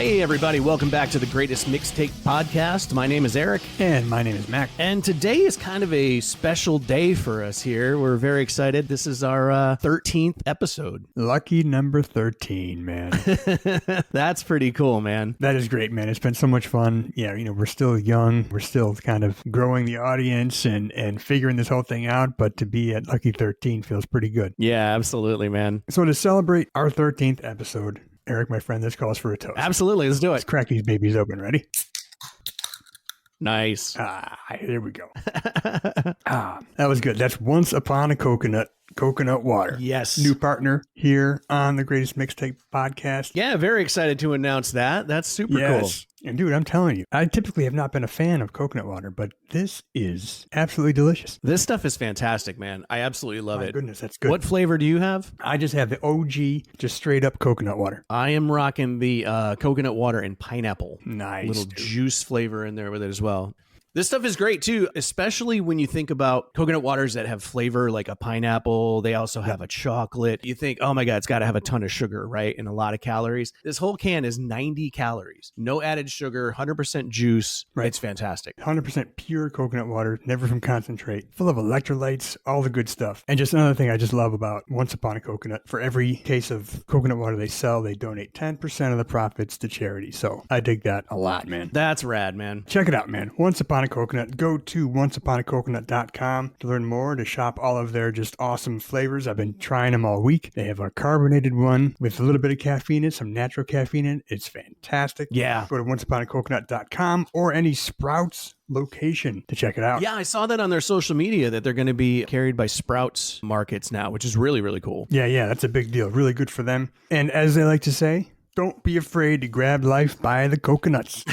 Hey, everybody. Welcome back to the Greatest Mixtape podcast. My name is Eric. And my name is Mac. And today is kind of a special day for us here. We're very excited. This is our 13th episode. Lucky number 13, man. That's pretty cool, man. That is great, man. It's been so much fun. Yeah, we're still young. We're still kind of growing the audience and figuring this whole thing out. But to be at Lucky 13 feels pretty good. Yeah, absolutely, man. So to celebrate our 13th episode, Eric, my friend, this calls for a toast. Absolutely. Let's do it. Let's crack these babies open. Ready? Nice. There we go. That was good. That's Once Upon a Coconut water. Yes. New partner here on the Greatest Mixtape podcast. Yeah, very excited to announce that. That's super cool. And dude, I'm telling you, I typically have not been a fan of coconut water, but this is absolutely delicious. This stuff is fantastic, man. I absolutely love it. My goodness, that's good. What flavor do you have? I just have the OG, just straight up coconut water. I am rocking the coconut water and pineapple. Nice. Little juice flavor in there with it as well. This stuff is great too, especially when you think about coconut waters that have flavor like a pineapple. They also have a chocolate. You think, oh my God, it's got to have a ton of sugar, right? And a lot of calories. This whole can is 90 calories. No added sugar, 100% juice. Right. It's fantastic. 100% pure coconut water, never from concentrate, full of electrolytes, all the good stuff. And just another thing I just love about Once Upon a Coconut, for every case of coconut water they sell, they donate 10% of the profits to charity. So I dig that a lot, man. That's rad, man. Check it out, man. Once Upon a Coconut. Go to onceuponacoconut.com to learn more, to shop all of their just awesome flavors. I've been trying them all week. They have a carbonated one with a little bit of caffeine in it, some natural caffeine in it. It's fantastic. Yeah. Go to onceuponacoconut.com or any Sprouts location to check it out. Yeah, I saw that on their social media that they're going to be carried by Sprouts markets now, which is really, really cool. Yeah, that's a big deal. Really good for them. And as they like to say, don't be afraid to grab life by the coconuts.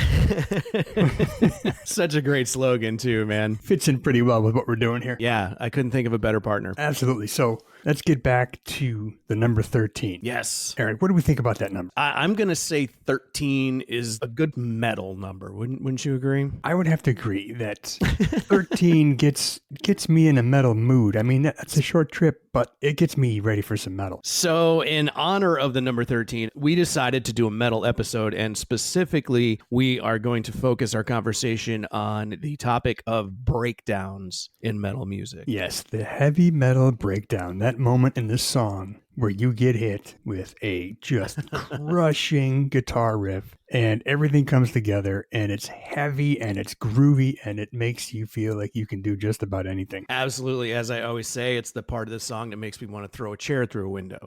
Such a great slogan too, man. Fits in pretty well with what we're doing here. Yeah, I couldn't think of a better partner. Absolutely. So let's get back to the number 13. Yes. Eric, what do we think about that number? I'm going to say 13 is a good metal number. Wouldn't you agree? I would have to agree that 13 gets me in a metal mood. I mean, that's a short trip, but it gets me ready for some metal. So in honor of the number 13, we decided to do a metal episode, and specifically, we are going to focus our conversation on the topic of breakdowns in metal music. Yes, the heavy metal breakdown, that moment in this song where you get hit with a just crushing guitar riff and everything comes together and it's heavy and it's groovy and it makes you feel like you can do just about anything. Absolutely. As I always say, it's the part of the song that makes me want to throw a chair through a window.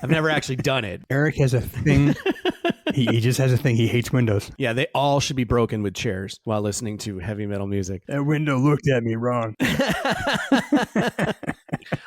I've never actually done it. Eric has a thing. He just has a thing. He hates windows. Yeah, they all should be broken with chairs while listening to heavy metal music. That window looked at me wrong.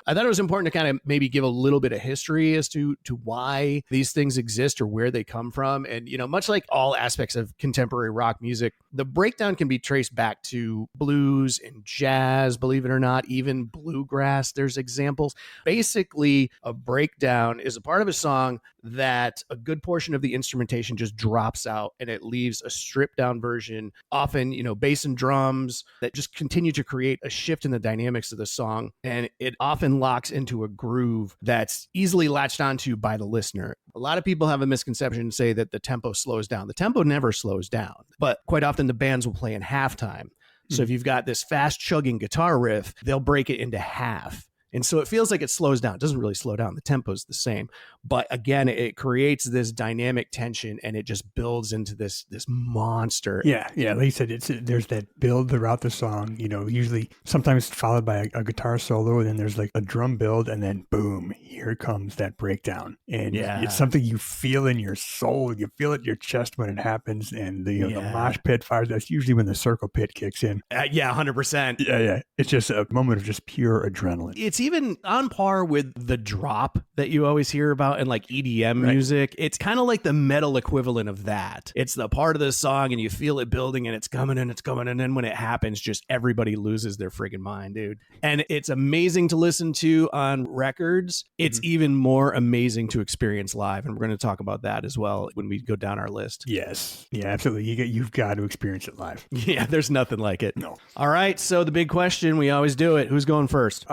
I thought it was important to kind of maybe give a little bit of history as to why these things exist or where they come from. And, much like all aspects of contemporary rock music, the breakdown can be traced back to blues and jazz, believe it or not, even bluegrass. There's examples. Basically, a breakdown is a part of a song that a good portion of the instrumentation just drops out and it leaves a stripped down version, often, bass and drums that just continue to create a shift in the dynamics of the song. And it often locks into a groove that's easily latched onto by the listener. A lot of people have a misconception and say that the tempo slows down. The tempo never slows down, but quite often the bands will play in halftime. So if you've got this fast chugging guitar riff, they'll break it into half. And so it feels like it slows down. It doesn't really slow down. The tempo's the same. But again, it creates this dynamic tension and it just builds into this monster. Yeah. Like you said, there's that build throughout the song, usually sometimes followed by a guitar solo. And then there's like a drum build and then boom, here comes that breakdown. And it's something you feel in your soul. You feel it in your chest when it happens. And the mosh pit fires. That's usually when the circle pit kicks in. 100%. Yeah. It's just a moment of just pure adrenaline. It's even on par with the drop that you always hear about in like EDM music. It's kind of like the metal equivalent of that. It's the part of the song and you feel it building and it's coming and it's coming. And then when it happens, just everybody loses their friggin' mind, dude. And it's amazing to listen to on records. It's even more amazing to experience live. And we're going to talk about that as well when we go down our list. Yes. Yeah, absolutely. You've got to experience it live. Yeah, there's nothing like it. No. All right. So the big question, we always do it. Who's going first?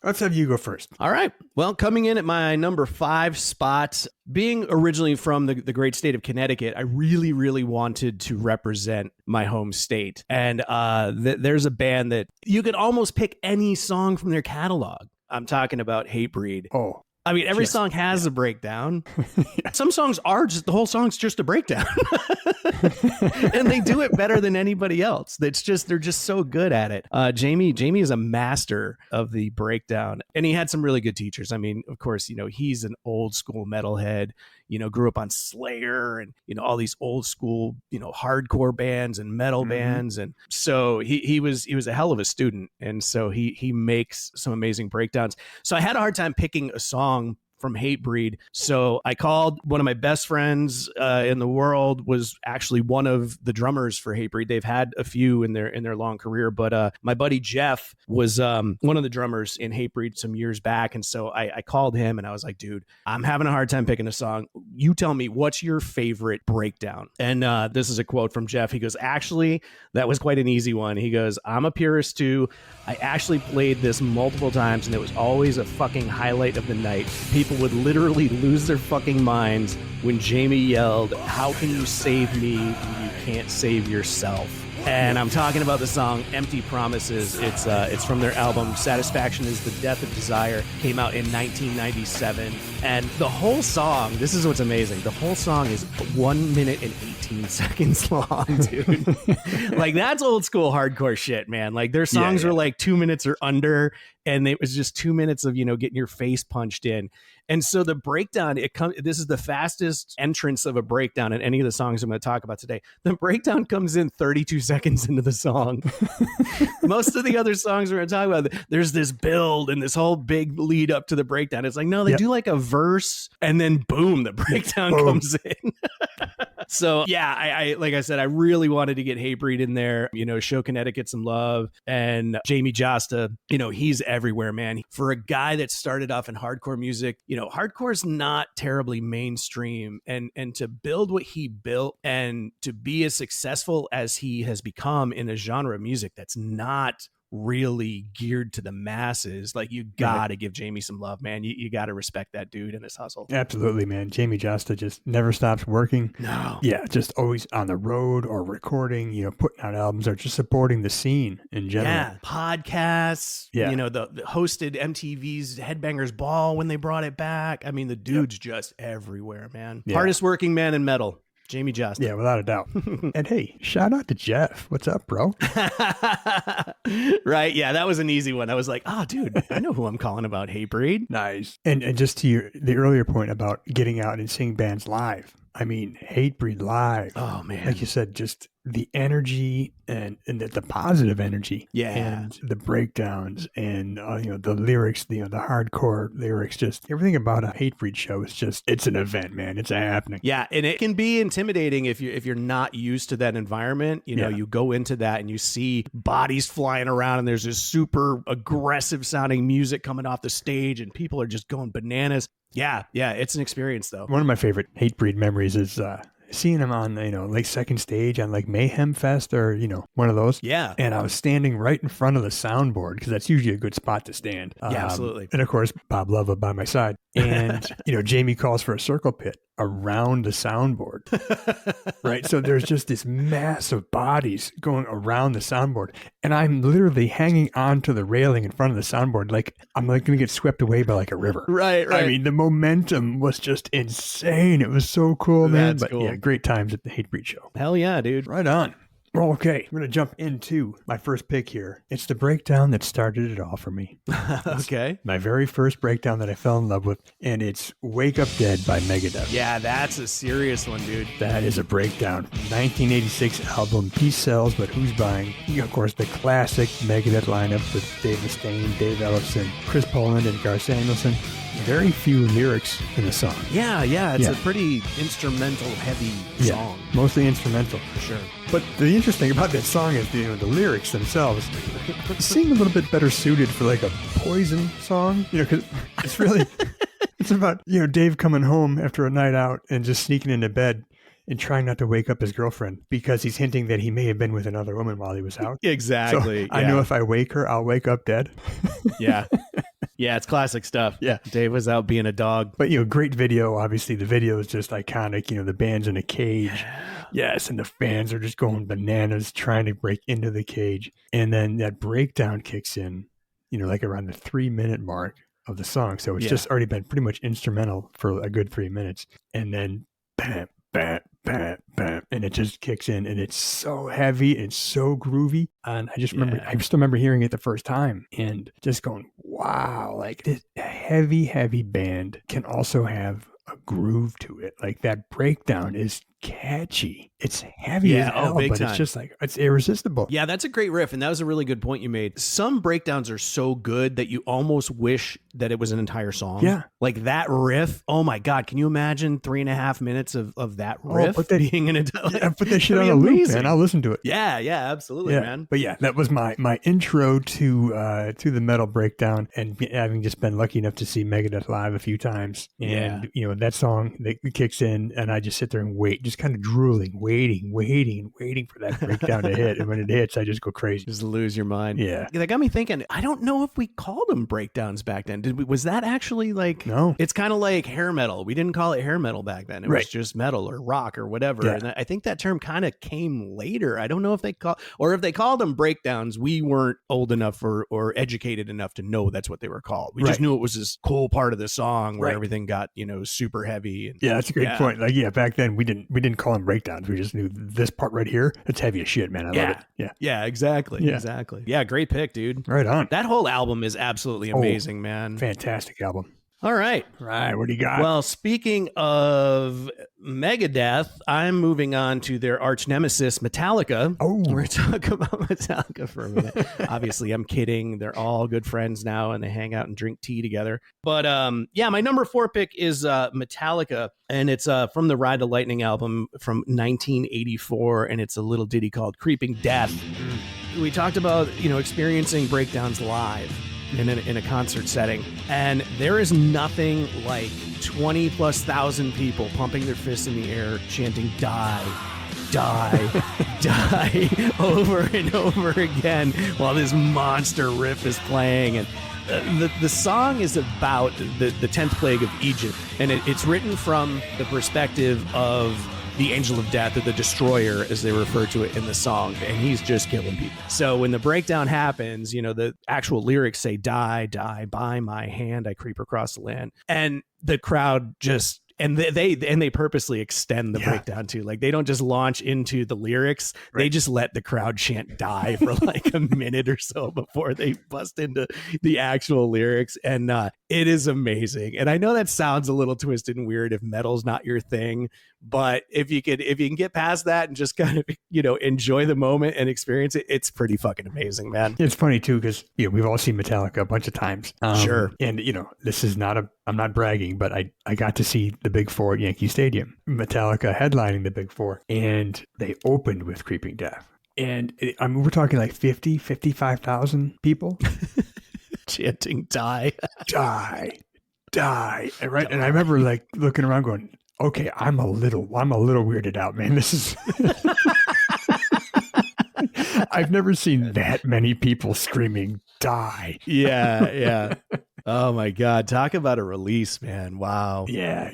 Let's have you go first. All right. Well, coming in at my number 5 spot, being originally from the great state of Connecticut, I really, really wanted to represent my home state. And there's a band that you could almost pick any song from their catalog. I'm talking about Hatebreed. Oh. I mean, every song has a breakdown. Some songs are just, the whole song's just a breakdown. And they do it better than anybody else. They're just so good at it. Jamie is a master of the breakdown, and he had some really good teachers. I mean, of course, he's an old school metalhead, grew up on Slayer and, all these old school, hardcore bands and metal bands. And so he was a hell of a student. And so he makes some amazing breakdowns. So I had a hard time picking a song from Hatebreed. So I called one of my best friends in the world, was actually one of the drummers for Hatebreed. They've had a few in their long career, but my buddy Jeff was one of the drummers in Hatebreed some years back. And so I called him and I was like, dude, I'm having a hard time picking a song. You tell me, what's your favorite breakdown? And this is a quote from Jeff. He goes, actually, that was quite an easy one. He goes, I'm a purist too. I actually played this multiple times and it was always a fucking highlight of the night. People would literally lose their fucking minds when Jamie yelled, "How can you save me when you can't save yourself?" And I'm talking about the song Empty Promises. It's from their album Satisfaction is the Death of Desire. Came out in 1997. And the whole song, this is what's amazing. The whole song is 1 minute and 18 seconds long, dude. Like, that's old school hardcore shit, man. Like, their songs were like 2 minutes or under, and it was just 2 minutes of, getting your face punched in. And so the breakdown, this is the fastest entrance of a breakdown in any of the songs I'm going to talk about today. The breakdown comes in 32 seconds into the song. Most of the other songs we're going to talk about, there's this build and this whole big lead up to the breakdown. It's like, no, they do like a verse and then boom, the breakdown comes in. So yeah, I like I said, I really wanted to get Hatebreed in there, show Connecticut some love. And Jamie Josta, he's everywhere, man. For a guy that started off in hardcore music, hardcore is not terribly mainstream, and to build what he built and to be as successful as he has become in a genre of music that's not really geared to the masses, like, you gotta give Jamie some love, man. You gotta respect that dude and his hustle. Absolutely, man. Jamie Josta just never stops working. No. Yeah, just always on the road or recording, putting out albums or just supporting the scene in general. Yeah, podcasts, the hosted MTV's Headbangers Ball when they brought it back. I mean, the dude's just everywhere, man. Hardest working man in metal. Jamie Josta. Yeah, without a doubt. And hey, shout out to Jeff. What's up, bro? Right. Yeah, that was an easy one. I was like, oh, dude, I know who I'm calling about. Hatebreed. Nice. And just to the earlier point about getting out and seeing bands live. I mean, Hatebreed live. Oh, man. Like you said, just the energy and the positive energy. Yeah. And the breakdowns and, the lyrics, the hardcore lyrics, just everything about a Hatebreed show is just, it's an event, man. It's a happening. Yeah. And it can be intimidating if you're not used to that environment. You go into that and you see bodies flying around and there's this super aggressive sounding music coming off the stage and people are just going bananas. Yeah, it's an experience, though. One of my favorite Hatebreed memories is seeing them on, like second stage on like Mayhem Fest or, one of those. Yeah. And I was standing right in front of the soundboard because that's usually a good spot to stand. Yeah, absolutely. And of course, Bob Lova by my side. And, Jamie calls for a circle pit around the soundboard. Right. So there's just this mass of bodies going around the soundboard. And I'm literally hanging onto the railing in front of the soundboard. Like I'm like going to get swept away by like a river. Right. I mean, the momentum was just insane. It was so cool, man. That's cool. Yeah, great times at the Hatebreed show. Hell yeah, dude. Right on. Well, okay, we're going to jump into my first pick here. It's the breakdown that started it all for me. Okay. My very first breakdown that I fell in love with, and it's Wake Up Dead by Megadeth. Yeah, that's a serious one, dude. That is a breakdown. 1986 album, Peace Sells, But Who's Buying? Of course, the classic Megadeth lineup with Dave Mustaine, Dave Ellefson, Chris Poland, and Gar Samuelson. Very few lyrics in the song. Yeah, it's a pretty instrumental heavy song. Mostly instrumental. For sure. But the interesting about that song is the lyrics themselves seem a little bit better suited for like a Poison song, because it's really, it's about, Dave coming home after a night out and just sneaking into bed and trying not to wake up his girlfriend because he's hinting that he may have been with another woman while he was out. Exactly. So I know if I wake her, I'll wake up dead. Yeah. Yeah, it's classic stuff. Yeah. Dave was out being a dog. But, great video. Obviously, the video is just iconic. The band's in a cage. Yes, and the fans are just going bananas trying to break into the cage. And then that breakdown kicks in, like around the 3-minute mark of the song. So it's just already been pretty much instrumental for a good 3 minutes. And then bam, bam, bam, bam, and it just kicks in, and it's so heavy and so groovy. And I still remember hearing it the first time and just going, wow, like this heavy band can also have a groove to it. Like that breakdown is catchy. It's heavy as hell, but it's just like, it's irresistible. Yeah, that's a great riff. And that was a really good point you made. Some breakdowns are so good that you almost wish that it was an entire song. Yeah. Like that riff. Oh my God. Can you imagine 3.5 minutes of that riff being an entire? Put that shit on a loop, man. I'll listen to it. Yeah, absolutely, man. But yeah, that was my intro to the metal breakdown, and having just been lucky enough to see Megadeth live a few times. And that song that kicks in, and I just sit there and wait, just kind of drooling, waiting for that breakdown to hit. And when it hits, I just go crazy. Just lose your mind. Yeah. That got me thinking, I don't know if we called them breakdowns back then. Was that actually like, no, it's kind of like hair metal. We didn't call it hair metal back then. It was just metal or rock or whatever. Yeah. And I think that term kind of came later. I don't know if they called them breakdowns. We weren't old enough or educated enough to know that's what they were called. We just knew it was this cool part of the song where everything got, super heavy. And, that's a great point. Like, back then we didn't call them breakdowns. We just knew this part right here, it's heavy as shit, man. I love it. Yeah, exactly. Exactly. Yeah, great pick, dude. Right on. That whole album is absolutely amazing, man. Fantastic album. All right. What do you got? Well, speaking of Megadeth, I'm moving on to their arch nemesis, Metallica. Oh. We're talking about Metallica for a minute. Obviously, I'm kidding. They're all good friends now, and they hang out and drink tea together. But my number 4 pick is Metallica, and it's from the Ride the Lightning album from 1984, and it's a little ditty called Creeping Death. We talked about, experiencing breakdowns live in a concert setting, and there is nothing like 20,000+ people pumping their fists in the air chanting die over and over again while this monster riff is playing. And the song is about the 10th plague of Egypt, and it's written from the perspective of the angel of death, or the destroyer, as they refer to it in the song, and he's just killing people. So when the breakdown happens, the actual lyrics say, die, by my hand, I creep across the land. And the crowd just... And they purposely extend the breakdown too. Like, they don't just launch into the lyrics. Right. They just let the crowd chant die for like a minute or so before they bust into the actual lyrics. And it is amazing. And I know that sounds a little twisted and weird if metal's not your thing, but if you can get past that and just kind of, enjoy the moment and experience it, it's pretty fucking amazing, man. It's funny too, because we've all seen Metallica a bunch of times. Sure. And this is I'm not bragging, but I got to see the Big Four at Yankee Stadium, Metallica headlining the Big Four, and they opened with Creeping Death. And we're talking like 55,000 people chanting die. And, right. And I remember like looking around going, okay, I'm a little weirded out, man. This is I've never seen that many people screaming die. Yeah. Oh my God. Talk about a release, man. Wow. Yeah,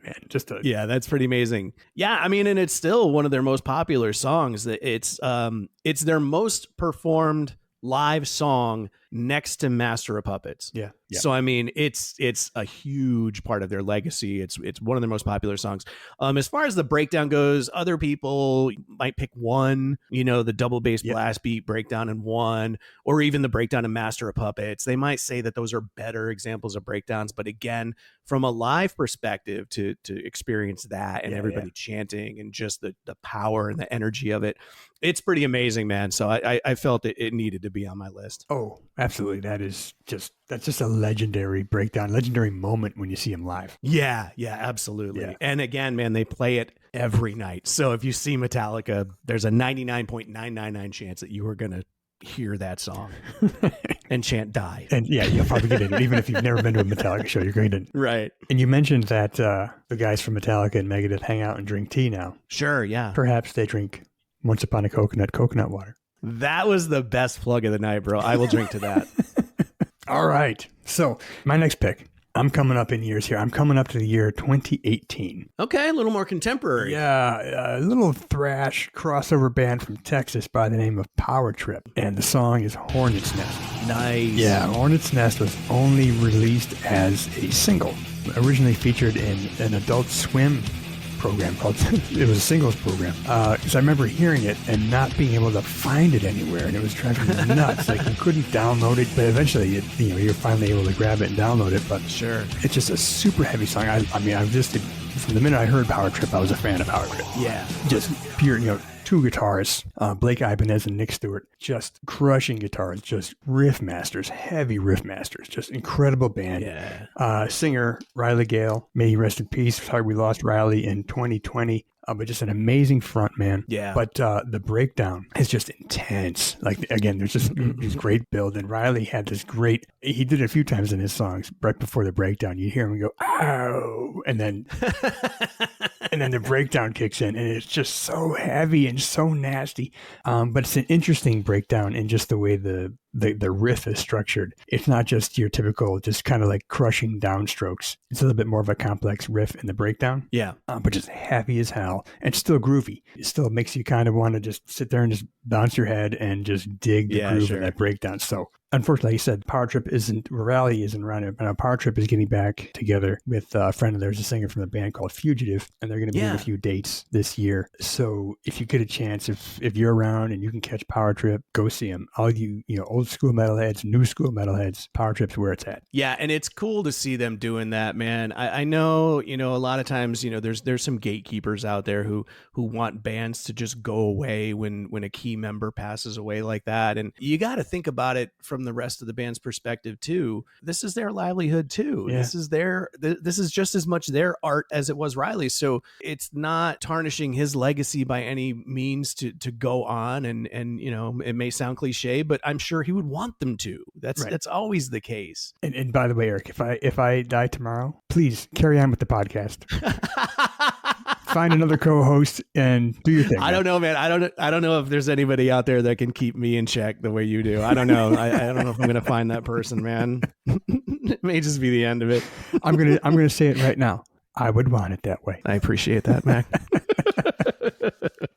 man. That's pretty amazing. Yeah. I mean, and it's still one of their most popular songs. It's their most performed live song next to Master of Puppets. Yeah. So I mean, it's a huge part of their legacy. It's one of their most popular songs. As far as the breakdown goes, other people might pick one, the double bass blast beat breakdown in one, or even the breakdown in Master of Puppets. They might say that those are better examples of breakdowns, but again, from a live perspective, to experience that and everybody chanting and just the power and the energy of it, it's pretty amazing, man. So I felt it needed to be on my list. Oh, absolutely. That's just a legendary breakdown, legendary moment when you see him live. Yeah, absolutely. Yeah. And again, man, they play it every night. So if you see Metallica, there's a 99.999 chance that you are going to hear that song and chant die. And you'll probably get in it. Even if you've never been to a Metallica show, you're going to. Right. And you mentioned that the guys from Metallica and Megadeth hang out and drink tea now. Sure, yeah. Perhaps they drink Once Upon a coconut water. That was the best plug of the night, bro. I will drink to that. All right. So my next pick. I'm coming up in years here. I'm coming up to the year 2018. Okay, a little more contemporary. Yeah, a little thrash crossover band from Texas by the name of Power Trip. And the song is Hornet's Nest. Nice. Yeah, Hornet's Nest was only released as a single. Originally featured in an Adult Swim program called, it was a singles program. Because I remember hearing it and not being able to find it anywhere. And it was driving me nuts. Like you couldn't download it, but eventually you're finally able to grab it and download it. But sure, it's just a super heavy song. I mean, I've just, from the minute I heard Power Trip, I was a fan of Power Trip. Yeah. Just pure, two guitarists, Blake Ibanez and Nick Stewart, just crushing guitars, just riff masters, heavy riff masters, just incredible band. Yeah. Singer Riley Gale, may he rest in peace. Sorry we lost Riley in 2020. But just an amazing front man. Yeah. But the breakdown is just intense. Like, again, there's just this great build. And Riley had this great, he did it a few times in his songs right before the breakdown. You hear him go, ow. And then the breakdown kicks in. And it's just so heavy and so nasty. But it's an interesting breakdown in just the way the riff is structured. It's not just your typical, just kind of like crushing downstrokes. It's a little bit more of a complex riff in the breakdown. Yeah. But just heavy as hell and still groovy. It still makes you kind of want to just sit there and just bounce your head and just dig the groove in that breakdown. So unfortunately, like you said, Power Trip Rally isn't around it, but Power Trip is getting back together with a friend of theirs, a singer from the band called Fugitive, and they're going to be in a few dates this year. So if you get a chance, if you're around and you can catch Power Trip, go see them. All you old school metalheads, new school metalheads, Power Trip's where it's at. Yeah, and it's cool to see them doing that, man. I know, a lot of times, there's some gatekeepers out there who want bands to just go away when a key member passes away like that. And you got to think about it from the rest of the band's perspective too. This is their livelihood too. Yeah. This is just as much their art as it was Riley's. So it's not tarnishing his legacy by any means to go on. And it may sound cliche, but I'm sure he would want them to. That's always the case. And by the way, Eric, if I die tomorrow, please carry on with the podcast. Find another co-host and do your thing. I don't know, man. I don't know if there's anybody out there that can keep me in check the way you do. I don't know. I don't know if I'm gonna find that person, man. It may just be the end of it. I'm gonna say it right now. I would want it that way. I appreciate that, Mac.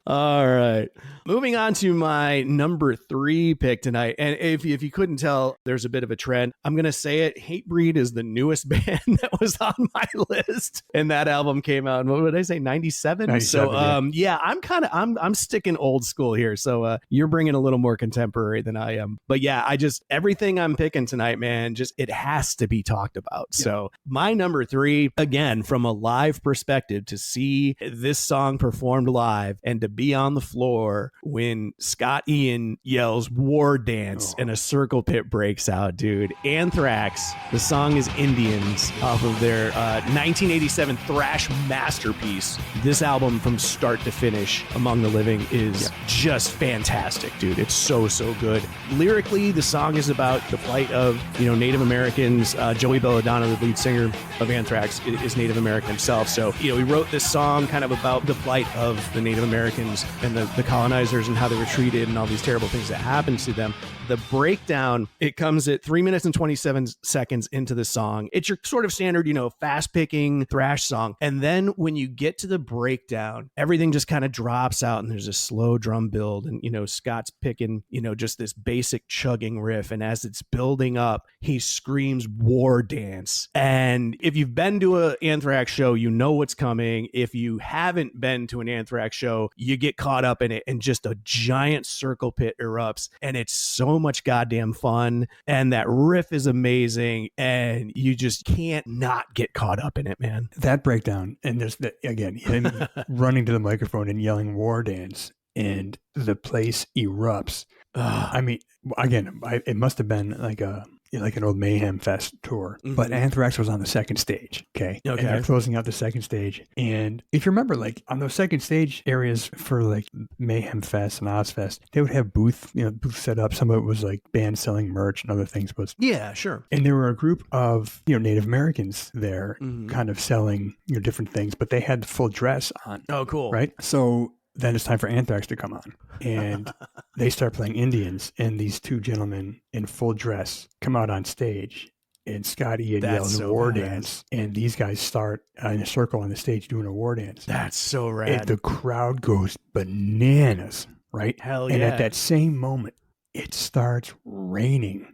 All right. Moving on to my number 3 pick tonight. And if you couldn't tell, there's a bit of a trend. I'm going to say it. Hatebreed is the newest band that was on my list. And that album came out in, what did I say, 97? So, yeah, I'm sticking old school here. So you're bringing a little more contemporary than I am. But yeah, everything I'm picking tonight, man, it has to be talked about. Yeah. So my number 3, again, from a live perspective, to see this song performed live and to be on the floor when Scott Ian yells "War Dance" and a circle pit breaks out, dude. Anthrax, the song is Indians, off of their 1987 thrash masterpiece. This album from start to finish, Among the Living, is just fantastic, dude. It's so good. Lyrically, the song is about the plight of Native Americans. Joey Belladonna, the lead singer of Anthrax, is Native American himself. So he wrote this song kind of about the plight of the Native Americans and the colonizers and how they were treated and all these terrible things that happened to them. The breakdown, it comes at 3 minutes and 27 seconds into the song. It's your sort of standard, fast picking thrash song. And then when you get to the breakdown, everything just kind of drops out and there's a slow drum build. And, Scott's picking, just this basic chugging riff. And as it's building up, he screams "War Dance." And if you've been to an Anthrax show, you know what's coming. If you haven't been to an Anthrax show, you get caught up in it and just a giant circle pit erupts. And it's so much goddamn fun, and that riff is amazing, and you just can't not get caught up in it, man. That breakdown, and there's again him running to the microphone and yelling "War Dance," and the place erupts. I mean, again, it must have been like an old Mayhem Fest tour, but Anthrax was on the second stage. Okay. And they're closing out the second stage. And if you remember, like on those second stage areas for like Mayhem Fest and Ozfest, they would have booths set up. Some of it was like bands selling merch and other things. Yeah, sure. And there were a group of, Native Americans there kind of selling, different things, but they had the full dress on. Oh, cool. Right. So then it's time for Anthrax to come on. And they start playing Indians, and these two gentlemen in full dress come out on stage. And Scotty yells war dance, and these guys start in a circle on the stage doing a war dance. That's so rad. And the crowd goes bananas, right? Hell yeah. And at that same moment, it starts raining.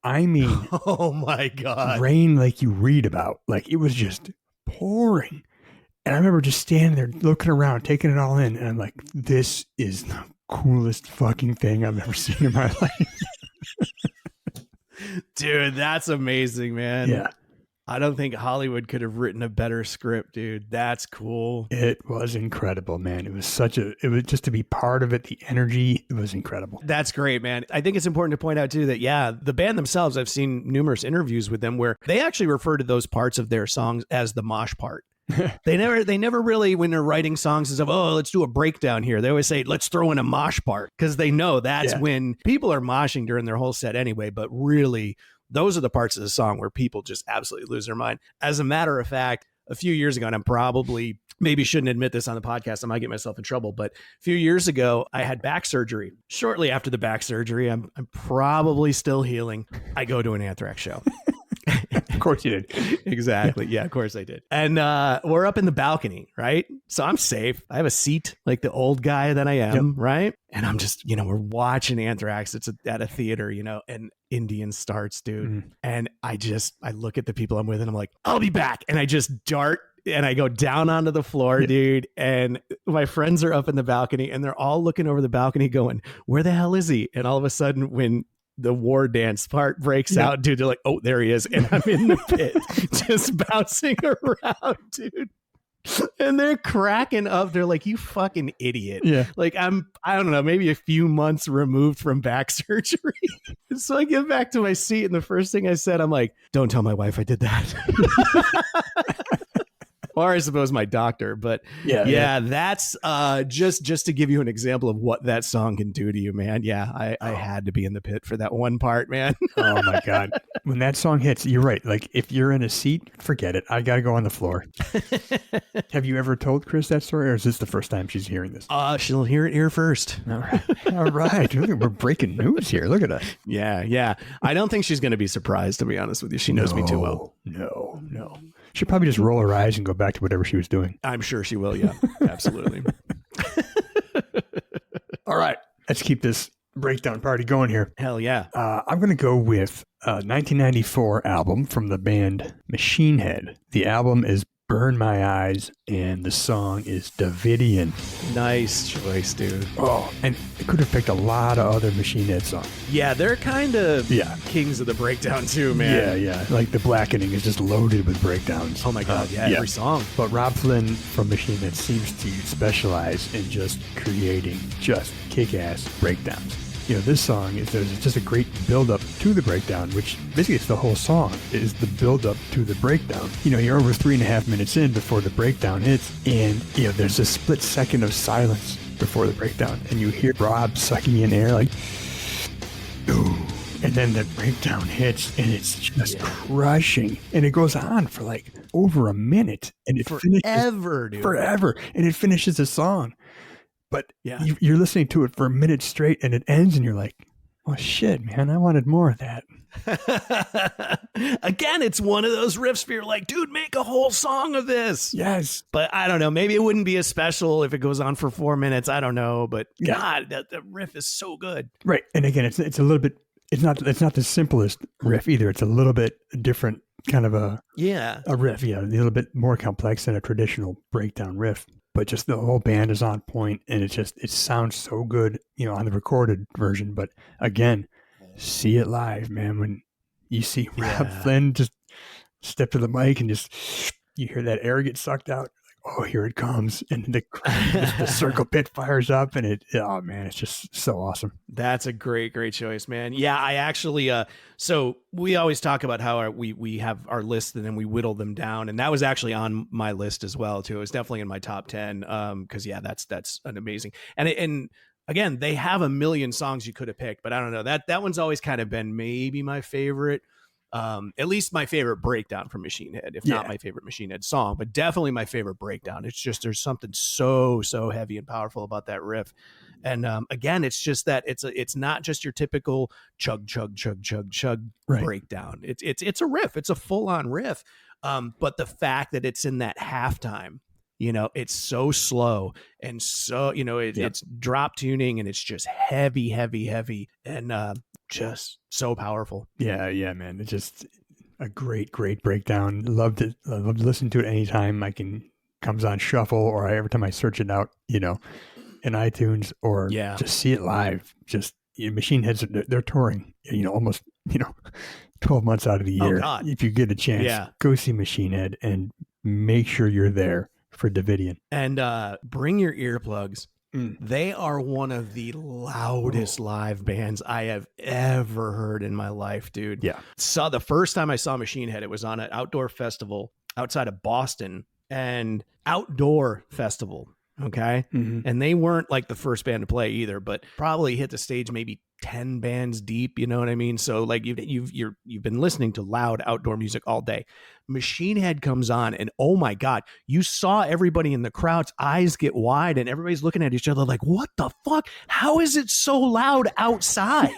I mean, oh my God. Rain like you read about. Like, it was just pouring. And I remember just standing there looking around, taking it all in. And I'm like, this is the coolest fucking thing I've ever seen in my life. Dude, that's amazing, man. Yeah. I don't think Hollywood could have written a better script, dude. That's cool. It was incredible, man. It was just to be part of it. The energy, it was incredible. That's great, man. I think it's important to point out too that, yeah, the band themselves, I've seen numerous interviews with them where they actually refer to those parts of their songs as the mosh part. They never really, when they're writing songs, is of, oh, let's do a breakdown here. They always say, let's throw in a mosh part, because they know that's when people are moshing during their whole set anyway. But really, those are the parts of the song where people just absolutely lose their mind. As a matter of fact, a few years ago, and I'm probably maybe shouldn't admit this on the podcast, I might get myself in trouble, but a few years ago, I had back surgery. Shortly after the back surgery, I'm probably still healing. I go to an Anthrax show. Of course you did. Exactly. Yeah, of course I did. And we're up in the balcony, right? So I'm safe. I have a seat like the old guy that I am, right? And I'm just, we're watching Anthrax. It's at a theater, and Indian starts, dude. And I look at the people I'm with and I'm like, I'll be back. And I just dart and I go down onto the floor, dude. And my friends are up in the balcony and they're all looking over the balcony going, where the hell is he? And all of a sudden, when the war dance part breaks out, dude, they're like, oh, there he is. And I'm in the pit just bouncing around, dude. And they're cracking up. They're like, you fucking idiot. Yeah. Like, I don't know, maybe a few months removed from back surgery. And so I get back to my seat, and the first thing I said, I'm like, don't tell my wife I did that. Or I suppose my doctor, but that's just to give you an example of what that song can do to you, man. Yeah, I had to be in the pit for that one part, man. Oh my God. When that song hits, you're right. Like, if you're in a seat, forget it. I got to go on the floor. Have you ever told Chris that story, or is this the first time she's hearing this? She'll hear it here first. All right. All right. We're breaking news here. Look at us. Yeah. I don't think she's going to be surprised, to be honest with you. She knows me too well. No. She'll probably just roll her eyes and go back to whatever she was doing. I'm sure she will. Yeah, absolutely. All right. Let's keep this breakdown party going here. Hell yeah. I'm going to go with a 1994 album from the band Machine Head. The album is Burn My Eyes, and the song is Davidian. Nice choice, dude. Oh, and I could have picked a lot of other Machine Head songs. Yeah, they're kind of kings of the breakdown too, man. Yeah. Like, the Blackening is just loaded with breakdowns. Oh my God, every song. But Rob Flynn from Machine Head seems to specialize in just creating just kick-ass breakdowns. This song there's just a great build-up to the breakdown, which basically it's the whole song is the build-up to the breakdown. You're over 3.5 minutes in before the breakdown hits, and there's a split second of silence before the breakdown, and you hear Rob sucking in air like, ooh, and then the breakdown hits, and it's just crushing, and it goes on for like over a minute, and it forever, and it finishes the song. But you're listening to it for a minute straight, and it ends, and you're like, oh, shit, man, I wanted more of that. Again, it's one of those riffs where you're like, dude, make a whole song of this. Yes. But I don't know. Maybe it wouldn't be as special if it goes on for 4 minutes. I don't know. But God, that riff is so good. Right. And again, it's a little bit, it's not the simplest riff either. It's a little bit different kind of a riff. Yeah. A little bit more complex than a traditional breakdown riff. But just the whole band is on point, and it sounds so good, on the recorded version. But again, see it live, man. When you see Rob Flynn just step to the mic and just you hear that air get sucked out. Like, oh, here it comes, and the circle pit fires up, and it's just so awesome. That's a great choice, man. Yeah, I actually so we always talk about how we have our list and then we whittle them down, and that was actually on my list as well too. It was definitely in my top 10 because that's an amazing, and again, they have a million songs you could have picked, but I don't know, that one's always kind of been maybe my favorite At least my favorite breakdown from Machine Head, if not my favorite Machine Head song, but definitely my favorite breakdown. It's just, there's something so heavy and powerful about that riff. And again, it's just that it's not just your typical chug chug chug chug chug breakdown. It's a riff. It's a full on riff. But the fact that it's in that halftime, you know, it's so slow and so, you know, it's drop tuning and it's just heavy and just so powerful. Yeah, man. It's just a great breakdown. Loved it. I love to listen to it anytime comes on shuffle, or every time I search it out, you know, in iTunes, or just see it live. Just, you know, Machine Heads, they're touring, you know, almost, you know, 12 months out of the year. If you get a chance, go see Machine Head and make sure you're there for Davidian. And bring your earplugs. They are one of the loudest live bands I have ever heard in my life, dude. Yeah. So the first time I saw Machine Head, it was on an outdoor festival outside of Boston, and outdoor festival. Okay. Mm-hmm. And they weren't like the first band to play either, but probably hit the stage maybe 10 bands deep. You know what I mean? So like you've been listening to loud outdoor music all day. Machine Head comes on, and oh my God, you saw everybody in the crowd's eyes get wide, and everybody's looking at each other like, what the fuck? How is it so loud outside?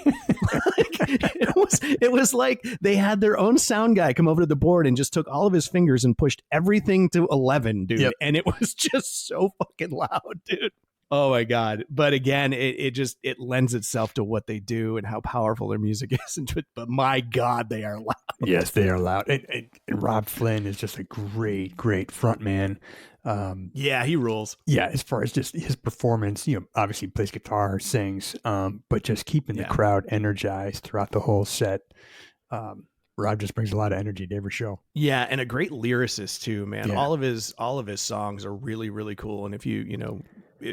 It was like they had their own sound guy come over to the board and just took all of his fingers and pushed everything to 11, dude. Yep. And it was just so fucking loud, dude. Oh my God. But again, it lends itself to what they do and how powerful their music is. But my God, they are loud. Yes, they are loud. And Rob Flynn is just a great front man. Yeah, he rules. Yeah, as far as just his performance, you know, obviously plays guitar, sings, but just keeping the crowd energized throughout the whole set. Rob just brings a lot of energy to every show. Yeah, and a great lyricist too, man. Yeah. All of his songs are really cool. And if you know,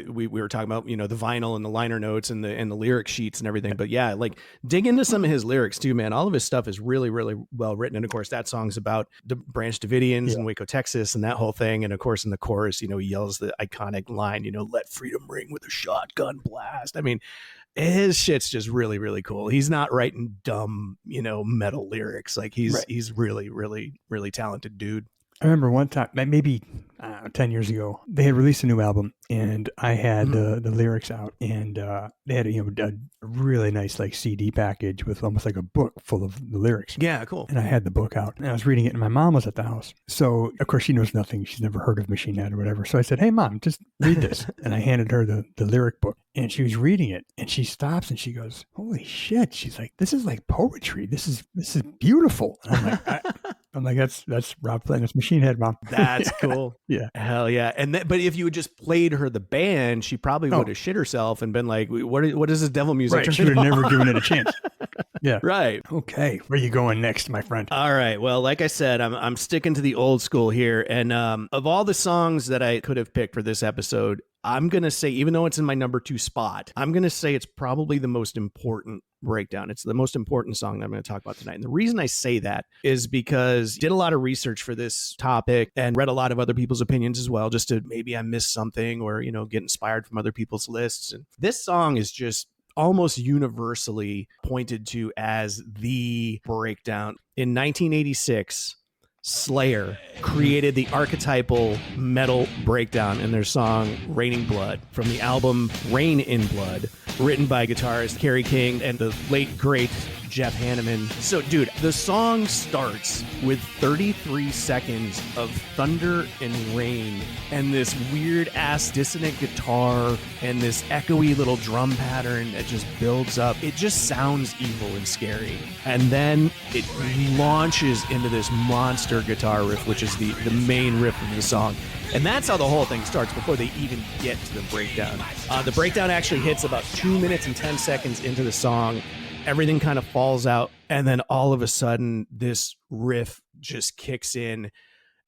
we were talking about, you know, the vinyl and the liner notes and the lyric sheets and everything, but yeah, like dig into some of his lyrics too, man. All of his stuff is really well written. And of course that song's about the Branch Davidians in Waco, Texas, and that whole thing. And of course in the chorus, you know, he yells the iconic line, you know, "Let freedom ring with a shotgun blast." I mean, his shit's just really cool. He's not writing dumb, you know, metal lyrics. Like he's really talented dude. I remember one time, maybe 10 years ago, they had released a new album, and I had the lyrics out, and they had a really nice like CD package with almost like a book full of the lyrics. Yeah, cool. And I had the book out, and I was reading it, and my mom was at the house. So of course she knows nothing; she's never heard of Machine Head or whatever. So I said, "Hey, Mom, just read this," and I handed her the lyric book, and she was reading it, and she stops and she goes, "Holy shit!" She's like, "This is like poetry. This is beautiful." And I'm like, that's Rob Flynn. It's Machine Head, Mom. That's cool. Yeah. Hell yeah. And but if you had just played her the band, she probably would have shit herself and been like, what is this devil music? Right. She would have never given it a chance. Yeah. Right. Okay. Where are you going next, my friend? All right. Well, like I said, I'm sticking to the old school here. And of all the songs that I could have picked for this episode, I'm going to say, even though it's in my number 2 spot, I'm going to say it's probably the most important breakdown. It's the most important song that I'm going to talk about tonight. And the reason I say that is because I did a lot of research for this topic and read a lot of other people's opinions as well, just to maybe I missed something or, you know, get inspired from other people's lists. And this song is just almost universally pointed to as the breakdown. In 1986, Slayer created the archetypal metal breakdown in their song Raining Blood from the album Rain in Blood, written by guitarist Kerry King and the late great Jeff Hanneman. So, dude, the song starts with 33 seconds of thunder and rain and this weird-ass dissonant guitar and this echoey little drum pattern that just builds up. It just sounds evil and scary. And then it launches into this monster guitar riff, which is the main riff of the song. And that's how the whole thing starts before they even get to the breakdown. The breakdown actually hits about 2 minutes and 10 seconds into the song. Everything kind of falls out, and then all of a sudden this riff just kicks in.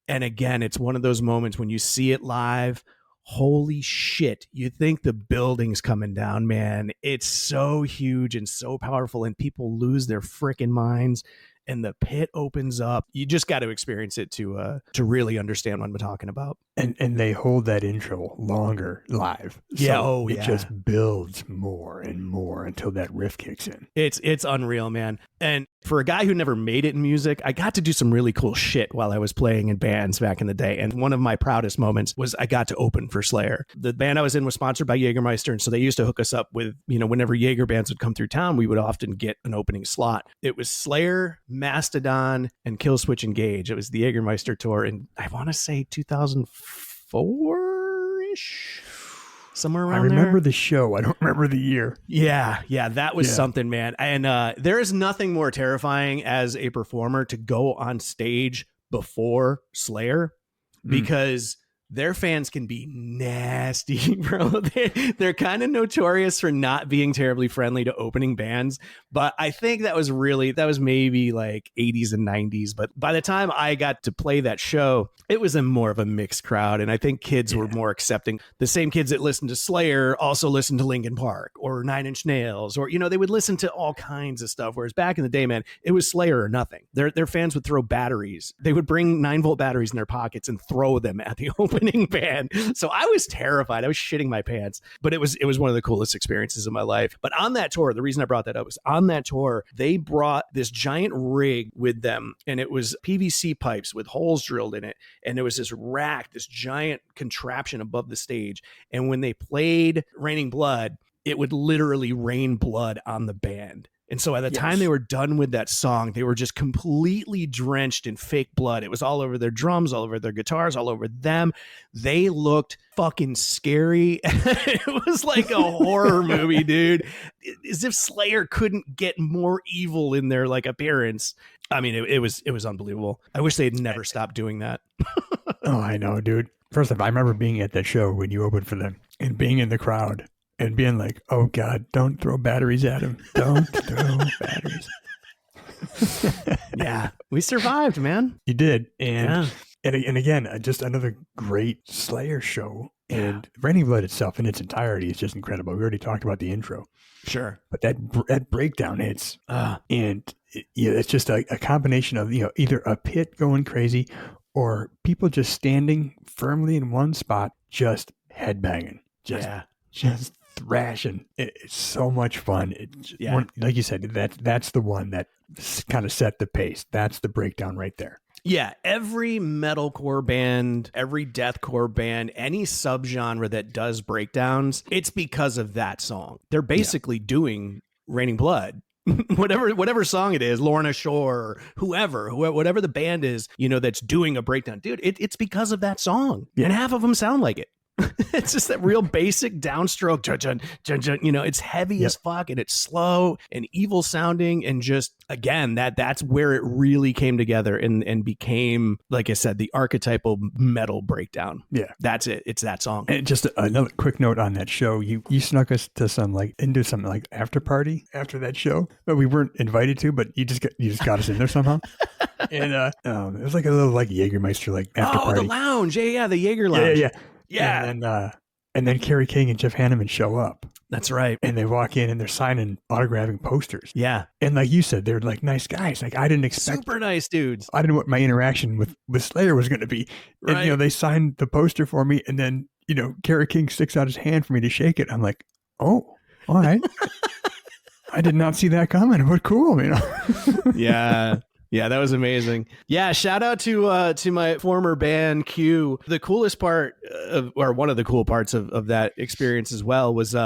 And again, it's one of those moments when you see it live, holy shit, you think the building's coming down, man. It's so huge and so powerful, and people lose their freaking minds, and the pit opens up. You just got to experience it to really understand what I'm talking about. And they hold that intro longer live. Yeah. So it just builds more and more until that riff kicks in. It's unreal, man. And for a guy who never made it in music, I got to do some really cool shit while I was playing in bands back in the day. And one of my proudest moments was I got to open for Slayer. The band I was in was sponsored by Jägermeister. And so they used to hook us up with, whenever Jaeger bands would come through town, we would often get an opening slot. It was Slayer, Mastodon, and Killswitch Engage. It was the Jägermeister tour in, I want to say 2004-ish. Somewhere around there. I remember the show. I don't remember the year. Yeah, that was something, man. And there is nothing more terrifying as a performer to go on stage before Slayer because their fans can be nasty, bro. They're kind of notorious for not being terribly friendly to opening bands. But I think that was maybe like 80s and 90s. But by the time I got to play that show, it was more of a mixed crowd. And I think kids were more accepting. The same kids that listened to Slayer also listened to Linkin Park or Nine Inch Nails, or, they would listen to all kinds of stuff. Whereas back in the day, man, it was Slayer or nothing. Their fans would throw batteries. They would bring 9-volt batteries in their pockets and throw them at the opening band. So I was terrified. I was shitting my pants, but it was one of the coolest experiences of my life. But on that tour, the reason I brought that up was on that tour, they brought this giant rig with them, and it was PVC pipes with holes drilled in it. And there was this rack, this giant contraption above the stage. And when they played Raining Blood, it would literally rain blood on the band. And so by the time they were done with that song, they were just completely drenched in fake blood. It was all over their drums, all over their guitars, all over them. They looked fucking scary. It was like a horror movie, dude. As if Slayer couldn't get more evil in their like appearance. I mean, it was unbelievable. I wish they'd never stopped doing that. Oh, I know, dude. First of all, I remember being at that show when you opened for them and being in the crowd. And being like, oh, God, don't throw batteries at him. Don't throw batteries. Yeah, we survived, man. You did. And again, just another great Slayer show. And Raining Blood itself in its entirety is just incredible. We already talked about the intro. Sure. But that breakdown hits. And it's just a combination of, either a pit going crazy or people just standing firmly in one spot, just headbanging. Just thrashing. It's so much fun. Like you said, that's the one that kind of set the pace. That's the breakdown right there. Yeah, every metalcore band, every deathcore band, any subgenre that does breakdowns, it's because of that song. They're basically doing Raining Blood. whatever song it is, Lorna Shore, or whatever the band is, that's doing a breakdown. Dude, it's because of that song. Yeah. And half of them sound like it. It's just that real basic downstroke. It's heavy as fuck, and it's slow and evil sounding, and just again that's where it really came together and became, like I said, the archetypal metal breakdown. Yeah, that's it. It's that song. And just another quick note on that show: you snuck us to some after party after that show that we weren't invited to, but you just got us in there somehow. And it was like a little Jägermeister after party. Oh, the lounge, yeah, the Jaeger lounge, yeah. And then Kerry King and Jeff Hanneman show up. That's right. And they walk in and they're signing, autographing posters. Yeah. And like you said, they're like nice guys. Like I didn't expect. Super nice dudes. I didn't know what my interaction with Slayer was going to be. Right. And, they signed the poster for me. And then, Kerry King sticks out his hand for me to shake it. I'm like, oh, all right. I did not see that coming. But cool, Yeah. Yeah, that was amazing. Yeah, shout out to my former band Q. The coolest part or one of the cool parts of that experience as well was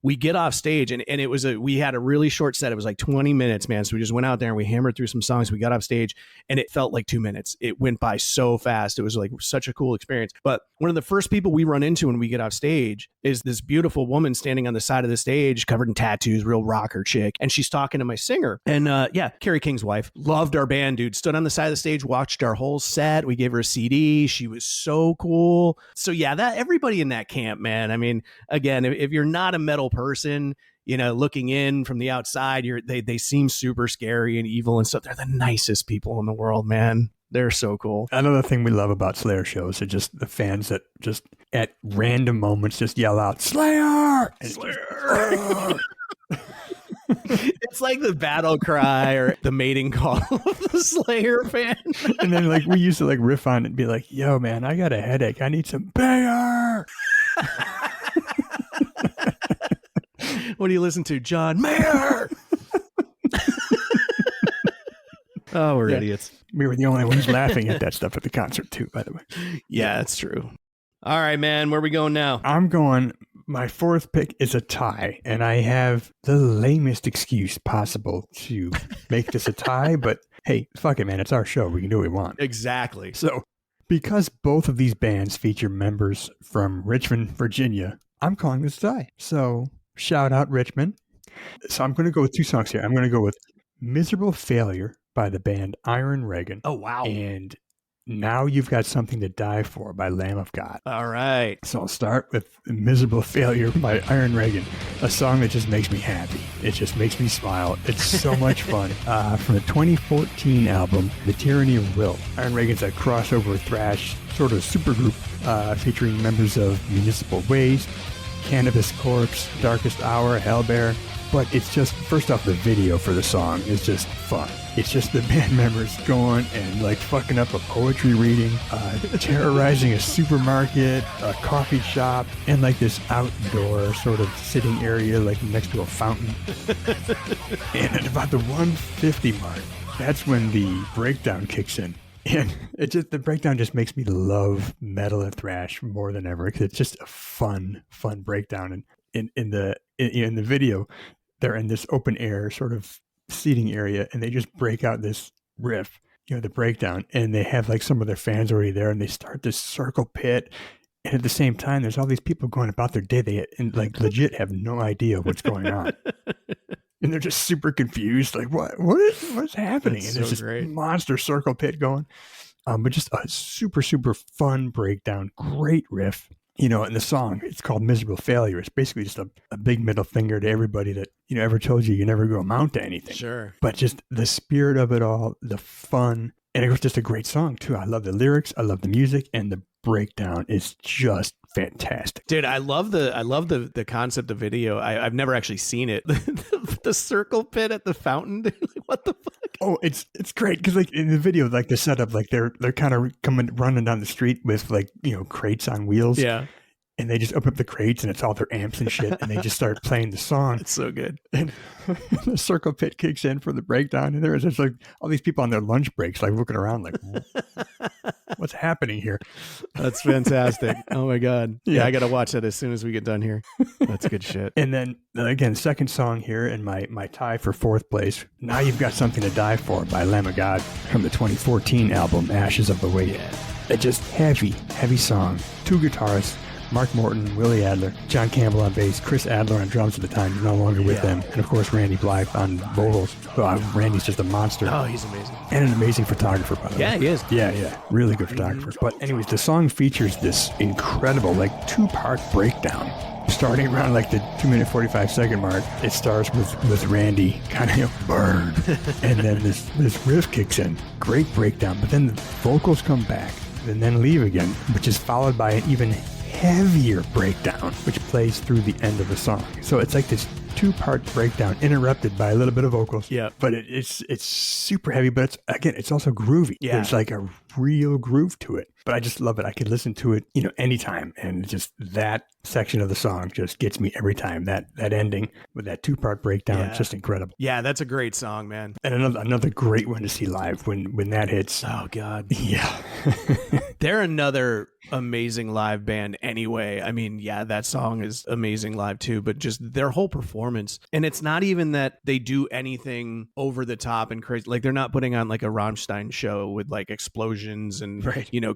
we get off stage and it was we had a really short set. It was like 20 minutes, man. So we just went out there and we hammered through some songs. We got off stage and it felt like 2 minutes. It went by so fast. It was like such a cool experience. But one of the first people we run into when we get off stage is this beautiful woman standing on the side of the stage, covered in tattoos, real rocker chick. And she's talking to my singer. And Kerry King's wife, loved our band, dude. Stood on the side of the stage, watched our whole set. We gave her a CD. She was so cool. So yeah, that everybody in that camp, man. I mean, again, if you're not a metal person, looking in from the outside, they seem super scary and evil and stuff. They're the nicest people in the world, man. They're so cool. Another thing we love about Slayer shows are just the fans that just at random moments just yell out, Slayer! Slayer! It's like the battle cry or the mating call of the Slayer fan. And then we used to riff on it and be like, yo, man, I got a headache. I need some Bayer. What do you listen to, John Mayer? Oh, we're idiots. We were the only ones laughing at that stuff at the concert too, by the way. Yeah, that's true. All right, man. Where are we going now? I'm going, my fourth pick is a tie, and I have the lamest excuse possible to make this a tie, but hey, fuck it, man. It's our show. We can do what we want. Exactly. So, because both of these bands feature members from Richmond, Virginia, I'm calling this a tie. So, shout out Richmond. So, I'm going to go with two songs here. I'm going to go with Miserable Failure by the band Iron Reagan. Oh, wow. And Now You've Got Something to Die For by Lamb of God. All right. So I'll start with Miserable Failure by Iron Reagan, a song that just makes me happy. It just makes me smile. It's so much fun. From the 2014 album, The Tyranny of Will. Iron Reagan's a crossover thrash sort of supergroup featuring members of Municipal Waste, Cannabis Corpse, Darkest Hour, Hellbear. But it's just, first off, the video for the song is just fun. It's just the band members going and like fucking up a poetry reading, terrorizing a supermarket, a coffee shop, and like this outdoor sort of sitting area like next to a fountain. And at about the 150 mark, that's when the breakdown kicks in. And the breakdown just makes me love metal and thrash more than ever, because it's just a fun breakdown. And in the video, they're in this open air sort of seating area, and they just break out this riff, the breakdown, and they have like some of their fans already there, and they start this circle pit. And at the same time, there's all these people going about their day. And like legit have no idea what's going on. And they're just super confused. Like, what's happening? That's and there's so this great. monster circle pit going. But just a super, super fun breakdown. Great riff. And the song, it's called Miserable Failure. It's basically just a big middle finger to everybody that, ever told you never go amount to anything. Sure. But just the spirit of it all, the fun. And it was just a great song, too. I love the lyrics. I love the music. And the breakdown is just fantastic. Dude, I love the concept of video. I've never actually seen it. The circle pit at the fountain. Dude, like, what the fuck? Oh, it's great because like in the video, like the setup, like they're kind of running down the street with like crates on wheels. Yeah. And they just open up the crates and it's all their amps and shit, and they just start playing the song. It's so good. And the circle pit kicks in for the breakdown, and there's just like all these people on their lunch breaks, like looking around, like, what's happening here? That's fantastic. Oh my god. Yeah, I gotta watch that as soon as we get done here. That's good shit. And then again, second song here, and my tie for fourth place. Now You've Got Something to Die For by Lamb of God from the 2014 album Ashes of the Way. Yeah. It's just heavy song. Two guitarists. Mark Morton, Willie Adler, John Campbell on bass, Chris Adler on drums at the time, no longer with them, and of course Randy Blythe on vocals. Randy's just a monster. Oh, he's amazing. And an amazing photographer, by the way. Yeah, he is. Yeah. Really good photographer. But anyways, the song features this incredible, like, two-part breakdown. Starting around like the 2-minute 45-second mark, it starts with Randy kind of burn. And then this riff kicks in. Great breakdown. But then the vocals come back and then leave again, which is followed by an even heavier breakdown, which plays through the end of the song. So it's like this two-part breakdown interrupted by a little bit of vocals. Yeah. But it's super heavy, but it's also groovy. Yeah. There's like a real groove to it. But I just love it. I could listen to it, anytime. And just that section of the song just gets me every time. That ending with that two-part breakdown, it's just incredible. Yeah, that's a great song, man. And another great one to see live when that hits. Oh god. Yeah. They're another amazing live band anyway. I mean, yeah, that song is amazing live too, but just their whole performance. And it's not even that they do anything over the top and crazy. Like they're not putting on like a Rammstein show with like explosions and,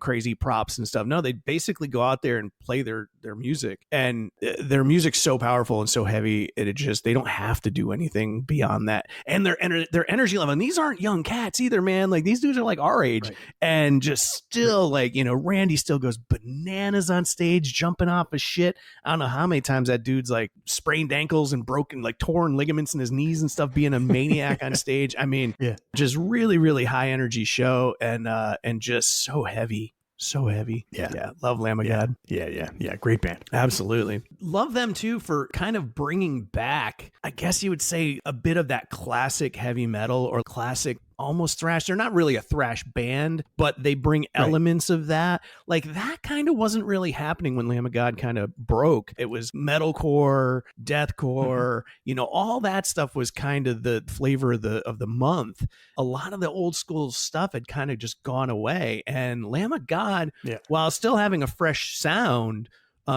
crazy props and stuff. No, they basically go out there and play their music, and their music's so powerful and so heavy. They don't have to do anything beyond that. And their energy level, and these aren't young cats either, man. Like these dudes are like our age and just still like, Randy still goes bananas on stage, jumping off of shit. I don't know how many times that dude's like sprained ankles and broken, like torn ligaments in his knees and stuff, being a maniac on stage. I mean, just really, really high energy show, and just so heavy. So heavy. Yeah. Love Lamb of God. Yeah. Great band. Absolutely. Love them too for kind of bringing back, I guess you would say, a bit of that classic heavy metal or classic almost thrash. They're not really a thrash band, but they bring elements of that. Like that kind of wasn't really happening when Lamb of God kind of broke. It was metalcore, deathcore, all that stuff was kind of the flavor of the month. A lot of the old school stuff had kind of just gone away, and Lamb of God, while still having a fresh sound,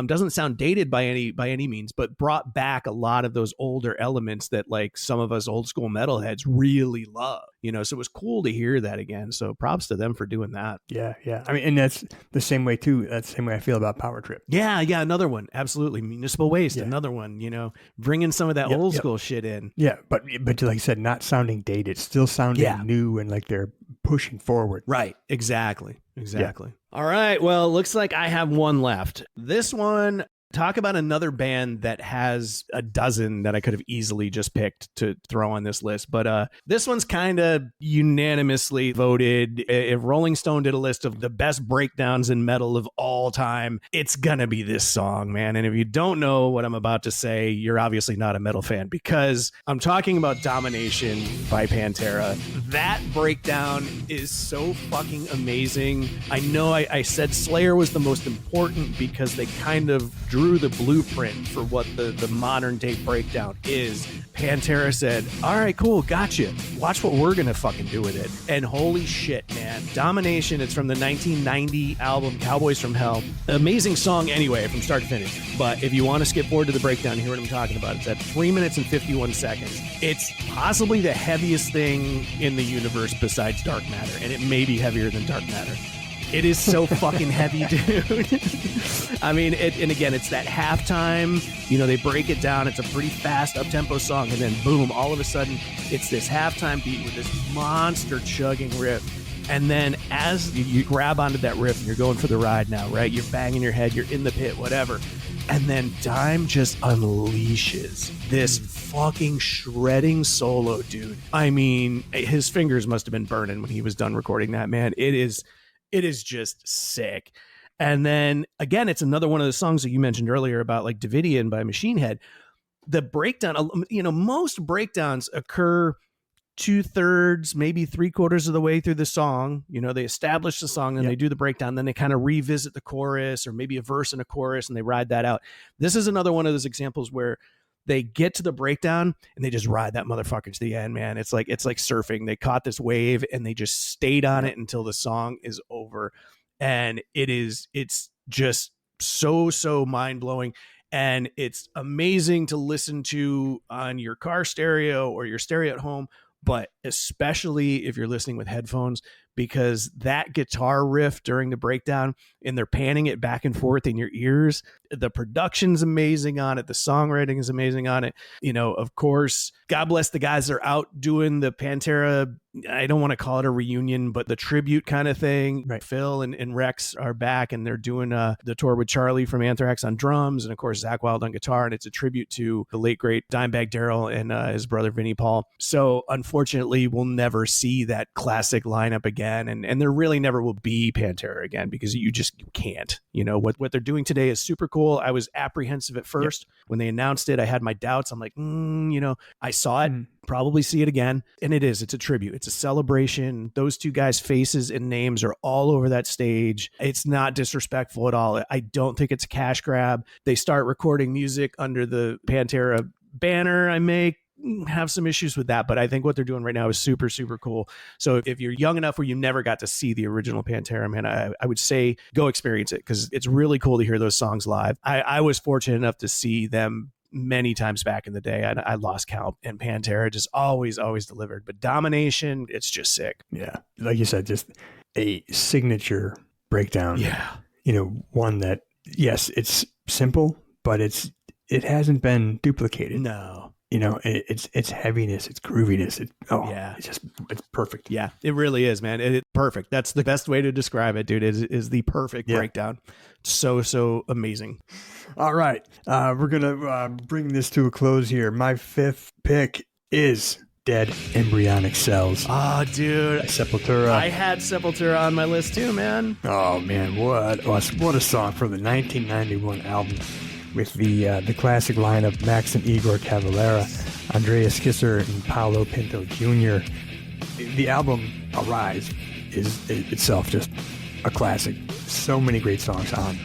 doesn't sound dated by any means, but brought back a lot of those older elements that like some of us old school metalheads really love, so it was cool to hear that again. So props to them for doing that. Yeah. I mean, and that's the same way too. That's the same way I feel about Power Trip. Yeah. Another one. Absolutely. Municipal Waste. Another one, bringing some of that old school shit in. Yeah. But like I said, not sounding dated, still sounding new and like they're pushing forward. Right. Exactly. Yeah. All right. Well, looks like I have one left. This one, talk about another band that has a dozen that I could have easily just picked to throw on this list. But this one's kind of unanimously voted. If Rolling Stone did a list of the best breakdowns in metal of all time, it's going to be this song, man. And if you don't know what I'm about to say, you're obviously not a metal fan, because I'm talking about Domination by Pantera. That breakdown is so fucking amazing. I know I said Slayer was the most important because they kind of drew the blueprint for what the modern day breakdown is. Pantera said, all right, cool, gotcha. Watch what we're gonna fucking do with it. And holy shit, man. Domination, it's from the 1990 album Cowboys from Hell. Amazing song anyway, from start to finish. But if you want to skip forward to the breakdown and hear what I'm talking about, it's at 3 minutes and 51 seconds. It's possibly the heaviest thing in the universe besides Dark Matter, and it may be heavier than Dark Matter. It is so fucking heavy, dude. I mean, and again, it's that halftime, they break it down. It's a pretty fast up-tempo song. And then boom, all of a sudden it's this halftime beat with this monster chugging riff. And then as you grab onto that riff and you're going for the ride now, right? You're banging your head, you're in the pit, whatever. And then Dime just unleashes this fucking shredding solo, dude. I mean, his fingers must have been burning when he was done recording that, man. It is just sick. And then again, it's another one of the songs that you mentioned earlier about like Davidian by Machine Head. The breakdown, most breakdowns occur 2/3, maybe 3/4 of the way through the song. They establish the song and they do the breakdown, then they kind of revisit the chorus or maybe a verse and a chorus and they ride that out. This is another one of those examples where they get to the breakdown and they just ride that motherfucker to the end, man. It's like surfing. They caught this wave and they just stayed on it until the song is over. And it's just so mind-blowing. And it's amazing to listen to on your car stereo or your stereo at home, but especially if you're listening with headphones, because that guitar riff during the breakdown and they're panning it back and forth in your ears, the production's amazing on it. The songwriting is amazing on it. Of course, God bless the guys that are out doing the Pantera, I don't want to call it a reunion, but the tribute kind of thing. Right. Phil and Rex are back and they're doing the tour with Charlie from Anthrax on drums. And of course, Zakk Wylde on guitar. And it's a tribute to the late, great Dimebag Darrell and his brother, Vinnie Paul. So unfortunately, we'll never see that classic lineup again. And there really never will be Pantera again because you can't. What they're doing today is super cool. I was apprehensive at first. When they announced it, I had my doubts. I'm like, I saw it. Probably see it again. And it's a tribute. It's a celebration. Those two guys' faces and names are all over that stage. It's not disrespectful at all. I don't think it's a cash grab. They start recording music under the Pantera banner. I may have some issues with that, but I think what they're doing right now is super, super cool. So if you're young enough where you never got to see the original Pantera, man, I would say go experience it because it's really cool to hear those songs live. I was fortunate enough to see them many times back in the day. I lost count, and Pantera just always delivered. But Domination, it's just sick. Yeah. Like you said, just a signature breakdown. Yeah. One that, yes, it's simple, but it hasn't been duplicated. No. It's heaviness, it's grooviness. It's perfect. Yeah, it really is, man. It's perfect. That's the best way to describe it, dude, is the perfect breakdown. So amazing. All right. We're going to bring this to a close here. My fifth pick is Dead Embryonic Cells. Oh, dude. Sepultura. I had Sepultura on my list too, man. Oh, man. What a song from the 1991 album. With the classic lineup, Max and Igor Cavalera, Andreas Kisser, and Paolo Pinto Jr. The album Arise is itself just a classic. So many great songs on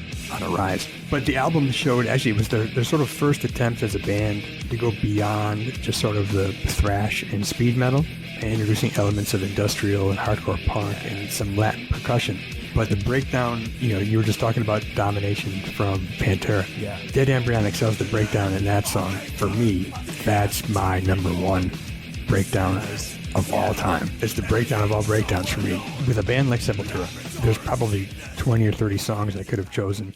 Arise. But the album showed, actually, it was their sort of first attempt as a band to go beyond just sort of the thrash and speed metal, and introducing elements of industrial and hardcore punk and some Latin percussion. But the breakdown, you were just talking about Domination from Pantera. Yeah. Dead Embryonic Cells, the breakdown in that song, for me, that's my number one breakdown of all time. It's the breakdown of all breakdowns for me. With a band like Sepultura, there's probably 20 or 30 songs I could have chosen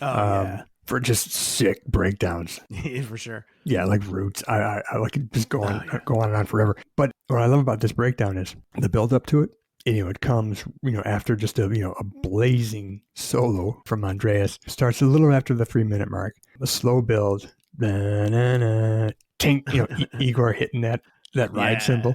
for just sick breakdowns. For sure. Yeah, like Roots. I like it just go on and on forever. But what I love about this breakdown is the build up to it. It comes, after just a blazing solo from Andreas. Starts a little after the 3-minute mark. A slow build. Tink, Igor hitting that ride cymbal.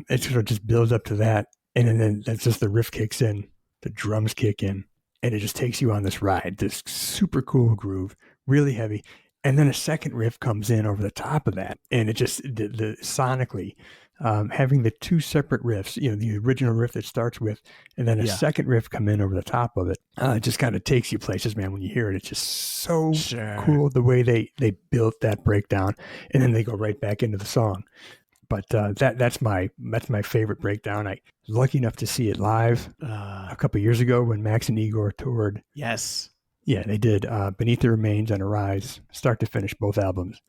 It sort of just builds up to that. And then that's just the riff kicks in. The drums kick in. And it just takes you on this ride. This super cool groove. Really heavy. And then a second riff comes in over the top of that. And it just, the sonically, having the two separate riffs, the original riff that starts with, and then a second riff come in over the top of it. It just kind of takes you places, man. When you hear it, it's just so cool the way they built that breakdown, and then they go right back into the song. But that's my favorite breakdown. I was lucky enough to see it live a couple of years ago when Max and Igor toured. Yes. Yeah, they did Beneath the Remains and Arise, start to finish, both albums.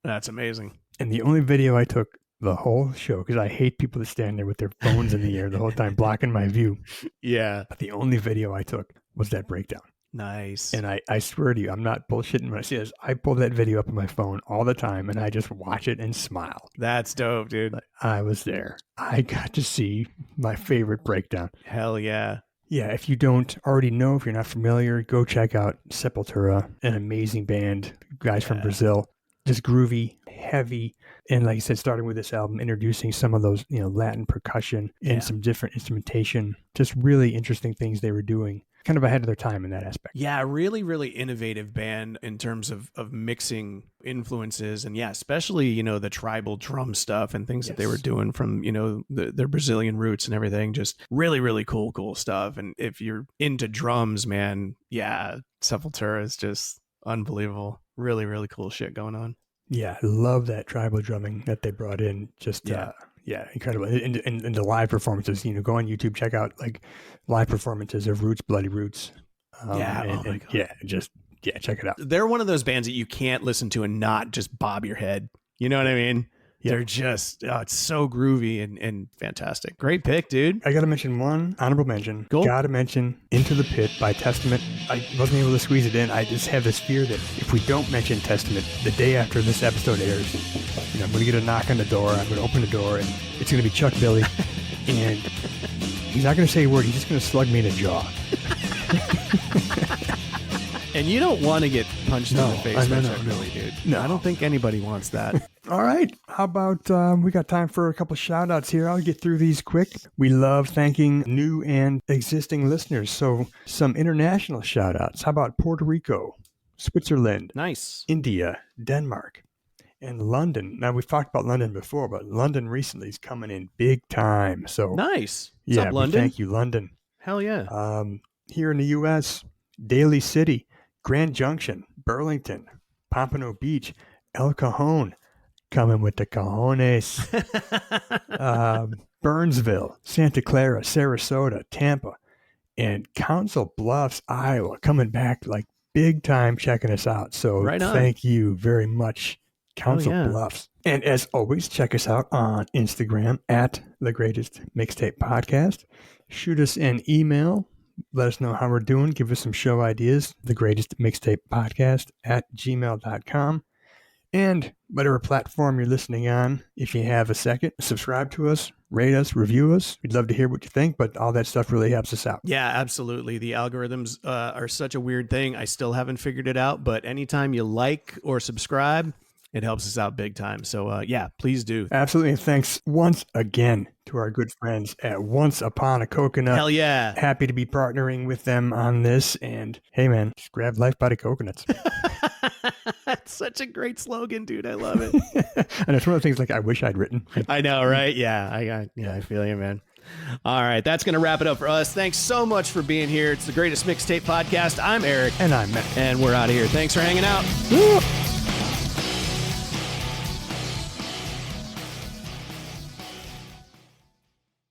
That's amazing. And the only video I took the whole show, because I hate people that stand there with their phones in the air the whole time, blocking my view. Yeah. But the only video I took was that breakdown. Nice. And I swear to you, I'm not bullshitting when I say this. I pull that video up on my phone all the time, and I just watch it and smile. That's dope, dude. But I was there. I got to see my favorite breakdown. Hell yeah. Yeah, if you don't already know, if you're not familiar, go check out Sepultura, an amazing band, guys from Brazil. Just groovy, heavy, and like I said, starting with this album, introducing some of those, Latin percussion and some different instrumentation, just really interesting things they were doing, kind of ahead of their time in that aspect. Yeah, really, really innovative band in terms of mixing influences, and especially, the tribal drum stuff and things that they were doing from, their Brazilian roots and everything. Just really, really cool stuff. And if you're into drums, man, Sepultura is just unbelievable. Really, really cool shit going on. Yeah, I love that tribal drumming that they brought in. Just, incredible. And the live performances, go on YouTube, check out like live performances of Roots, Bloody Roots. My God. Check it out. They're one of those bands that you can't listen to and not just bob your head. You know what I mean? Yeah. They're just, it's so groovy and fantastic. Great pick, dude. I got to mention one honorable mention. Cool. Got to mention Into the Pit by Testament. I wasn't able to squeeze it in. I just have this fear that if we don't mention Testament the day after this episode airs, I'm going to get a knock on the door. I'm going to open the door, and it's going to be Chuck Billy. And he's not going to say a word. He's just going to slug me in the jaw. And you don't want to get punched in the face by Chuck Billy, dude. No, I don't think anybody wants that. All right. How about we got time for a couple shout outs here. I'll get through these quick. We love thanking new and existing listeners. So some international shout outs. How about Puerto Rico, Switzerland, nice, India, Denmark, and London. Now, we've talked about London before, but London recently is coming in big time. So nice. What's up, London? Thank you, London. Hell yeah. Here in the U.S., Daly City, Grand Junction, Burlington, Pompano Beach, El Cajon, coming with the cojones. Burnsville, Santa Clara, Sarasota, Tampa, and Council Bluffs, Iowa, coming back like big time checking us out. So thank you very much, Council Bluffs. And as always, check us out on Instagram at The Greatest Mixtape Podcast. Shoot us an email. Let us know how we're doing. Give us some show ideas. The Greatest Mixtape Podcast at gmail.com. And whatever platform you're listening on, if you have a second, subscribe to us, rate us, review us. We'd love to hear what you think, but all that stuff really helps us out. Yeah, absolutely. The algorithms are such a weird thing. I still haven't figured it out, but anytime you like or subscribe, it helps us out big time. So please do. Absolutely. And thanks once again to our good friends at Once Upon a Coconut. Hell yeah. Happy to be partnering with them on this. And hey, man, just grab life by the coconuts. That's such a great slogan, dude. I love it. And it's one of the things like I wish I'd written. I know, right? Yeah, I feel you, man. All right, that's going to wrap it up for us. Thanks so much for being here. It's the Greatest Mixtape Podcast. I'm Eric. And I'm Matt. And we're out of here. Thanks for hanging out. Woo!